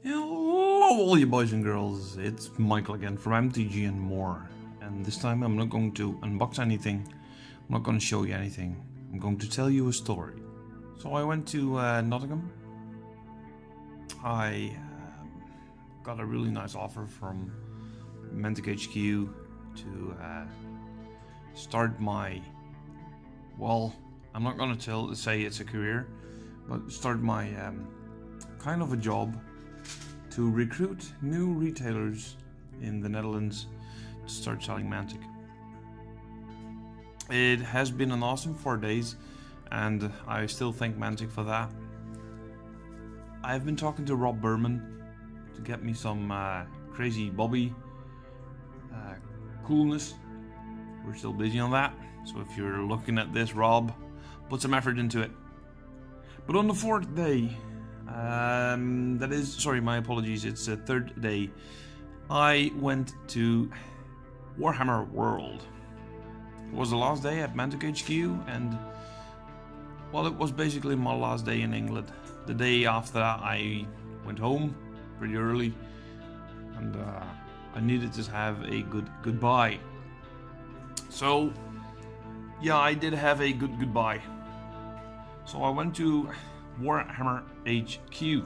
Hello all you boys and girls, it's Michael again from MTG and more. And this time I'm not going to unbox anything, I'm not going to show you anything, I'm going to tell you a story. So I went to Nottingham. I got a really nice offer from Mantic HQ to start my, well, I'm not going to say it's a career, but start my kind of a job to recruit new retailers in the Netherlands to start selling Mantic. It has been an awesome 4 days and I still thank Mantic for that. I've been talking to Rob Berman to get me some crazy Bobby coolness. We're still busy on that, so if you're looking at this, Rob, put some effort into it. But on the 4th day, my apologies, it's the 3rd day, I went to Warhammer World. It was the last day at Mantic HQ, and well, it was basically my last day in England. The day after that I went home pretty early, and I needed to have a good goodbye. So yeah, I did have a good goodbye. So I went to Warhammer HQ.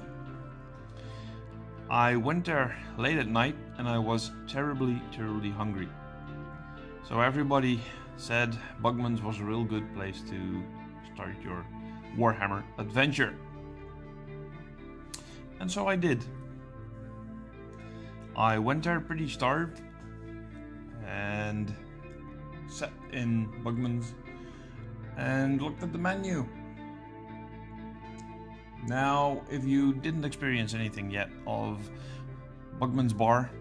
I went there late at night and I was terribly hungry. So everybody said Bugman's was a real good place to start your Warhammer adventure. And so I did. I went there pretty starved and sat in Bugman's and looked at the menu. Now, if you didn't experience anything yet of Bugman's Bar,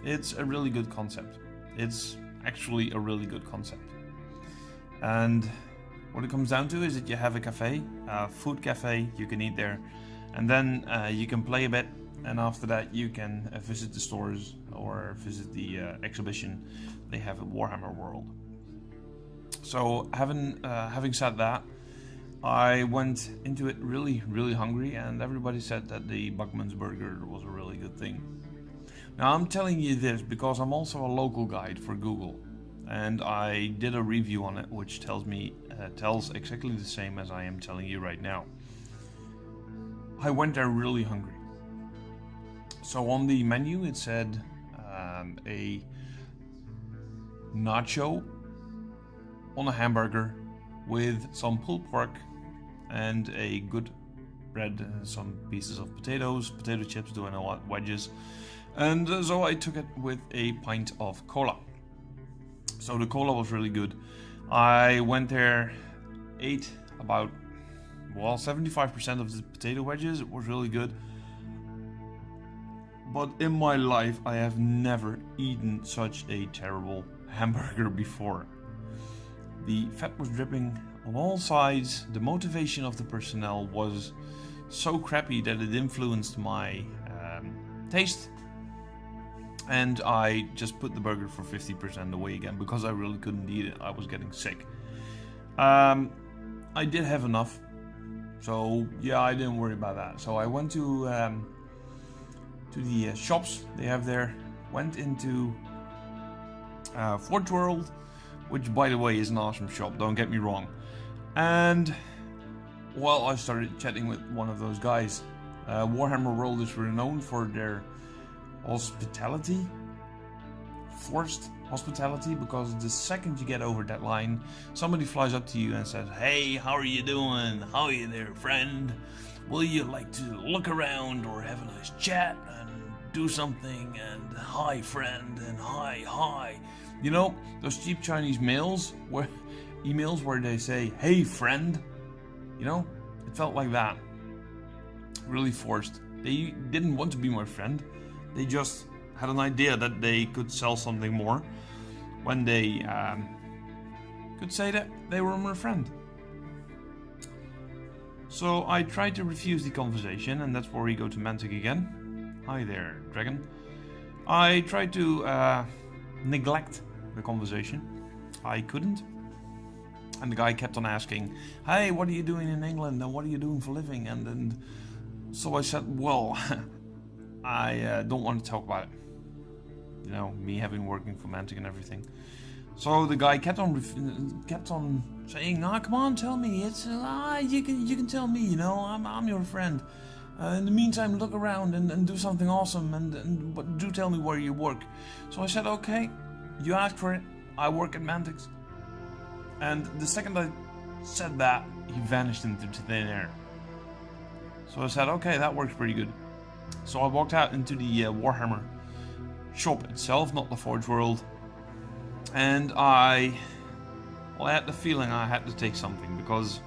it's a really good concept. It's actually a really good concept. And what it comes down to is that you have a cafe, a food cafe, you can eat there, and then you can play a bit, and after that you can visit the stores or visit the exhibition they have at Warhammer World. So having said that, I went into it really hungry, and everybody said that the Bugman's burger was a really good thing. Now I'm telling you this because I'm also a local guide for Google, and I did a review on it which tells exactly the same as I am telling you right now. I went there really hungry. So on the menu it said a nacho on a hamburger with some pulled pork and a good bread, some pieces of potatoes, potato chips, do I know what, wedges, and so I took it with a pint of cola. So the cola was really good. I went there, ate about 75% of the potato wedges. It was really good. But in my life I have never eaten such a terrible hamburger before. The fat was dripping on all sides. The motivation of the personnel was so crappy that it influenced my taste. And I just put the burger for 50% away again because I really couldn't eat it. I was getting sick. I did have enough. So yeah, I didn't worry about that. So I went to the shops they have there. Went into Forge World, which by the way is an awesome shop, don't get me wrong. And well, I started chatting with one of those guys. Warhammer World is renowned for their hospitality, forced hospitality, because the second you get over that line, somebody flies up to you and says, "Hey, how are you doing? How are you there, friend? Will you like to look around or have a nice chat and do something? And hi, friend, and hi." You know, those cheap Chinese emails where they say, "Hey, friend," you know, it felt like that. Really forced. They didn't want to be my friend. They just had an idea that they could sell something more when they could say that they were my friend. So I tried to refuse the conversation, and that's where we go to Mantic again. Hi there, dragon. I tried to neglect the conversation. I couldn't. And the guy kept on asking, "Hey, what are you doing in England? And what are you doing for a living?" And so I said, "Well, I don't want to talk about it. You know, me having working for Mantic and everything. So the guy kept on saying, "Ah, come on, tell me. It's you can tell me. You know, I'm your friend. In the meantime, look around and do something awesome, but do tell me where you work." So I said, "Okay, you asked for it. I work at Mantix." And the second I said that, he vanished into thin air. So I said, "Okay, that works pretty good." So I walked out into the Warhammer shop itself, not the Forge World, and I had the feeling I had to take something because,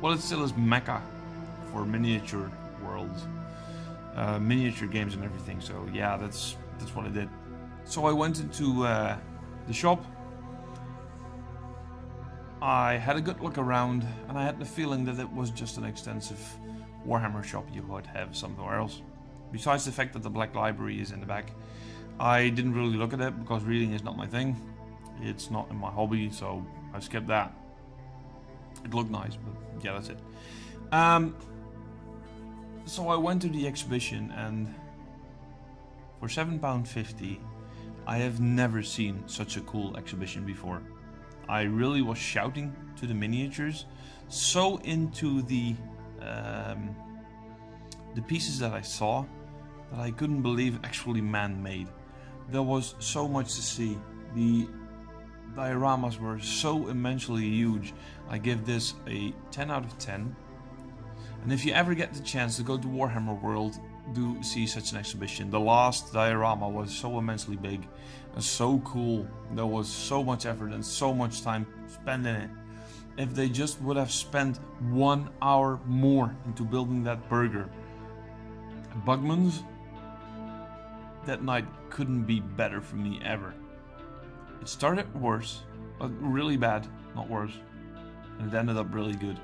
well, it still is Mecca for miniature worlds, miniature games and everything. So yeah, that's what I did. So I went into the shop. I had a good look around, and I had the feeling that it was just an extensive Warhammer shop you would have somewhere else. Besides the fact that the Black Library is in the back, I didn't really look at it because reading is not my thing. It's not in my hobby, so I skipped that. It looked nice, but yeah, that's it. So I went to the exhibition, and for £7.50, I have never seen such a cool exhibition before. I really was shouting to the miniatures, so into the pieces that I saw that I couldn't believe actually man-made. There was so much to see. The dioramas were so immensely huge. I give this a 10 out of 10. And if you ever get the chance to go to Warhammer World, do see such an exhibition. The last diorama was so immensely big and so cool. There was so much effort and so much time spent in it. If they just would have spent 1 hour more into building that burger at Bugman's, that night couldn't be better for me ever. It started worse, really bad, not worse, and it ended up really good.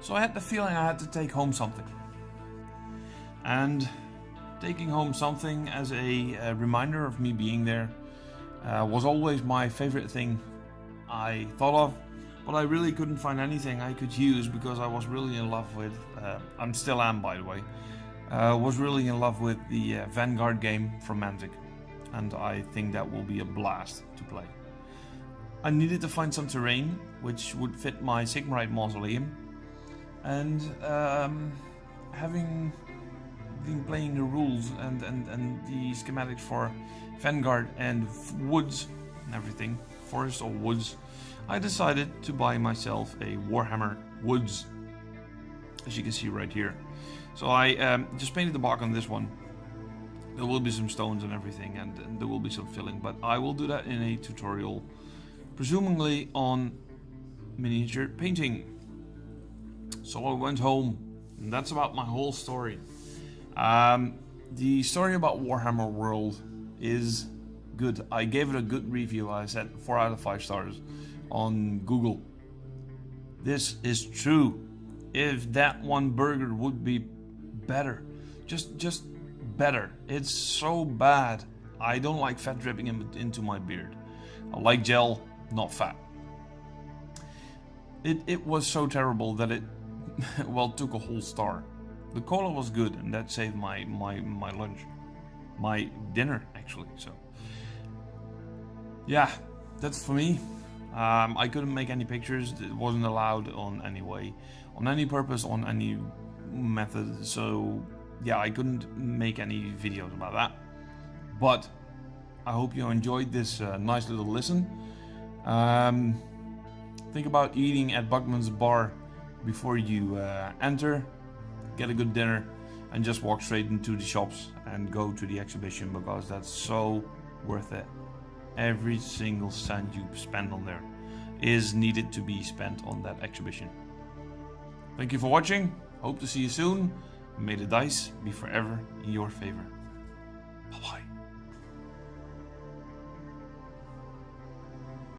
So I had the feeling I had to take home something. And taking home something as a reminder of me being there was always my favorite thing I thought of, but I really couldn't find anything I could use because I was really in love with, I still am by the way, was really in love with the Vanguard game from Mantic, and I think that will be a blast to play. I needed to find some terrain which would fit my Sigmarite mausoleum, and having been playing the rules and the schematics for Vanguard and woods and everything, forest or woods, I decided to buy myself a Warhammer Woods, as you can see right here. So I just painted the bark on this one. There will be some stones and everything, and there will be some filling, but I will do that in a tutorial, presumably on miniature painting. So I went home, and that's about my whole story. The story about Warhammer World is good. I gave it a good review. I said 4 out of 5 stars on Google. This is true. If that one burger would be better, just better. It's so bad. I don't like fat dripping into my beard. I like gel, not fat. It was so terrible that it well took a whole star. The cola was good, and that saved my lunch, my dinner actually. So yeah, that's for me. I couldn't make any pictures. It wasn't allowed on any way, on any purpose, on any method. So yeah, I couldn't make any videos about that. But I hope you enjoyed this nice little listen. Think about eating at Bugman's bar before you enter. Get a good dinner and just walk straight into the shops and go to the exhibition, because that's so worth it. Every single cent you spend on there is needed to be spent on that exhibition. Thank you for watching. Hope to see you soon. May the dice be forever in your favor. Bye bye.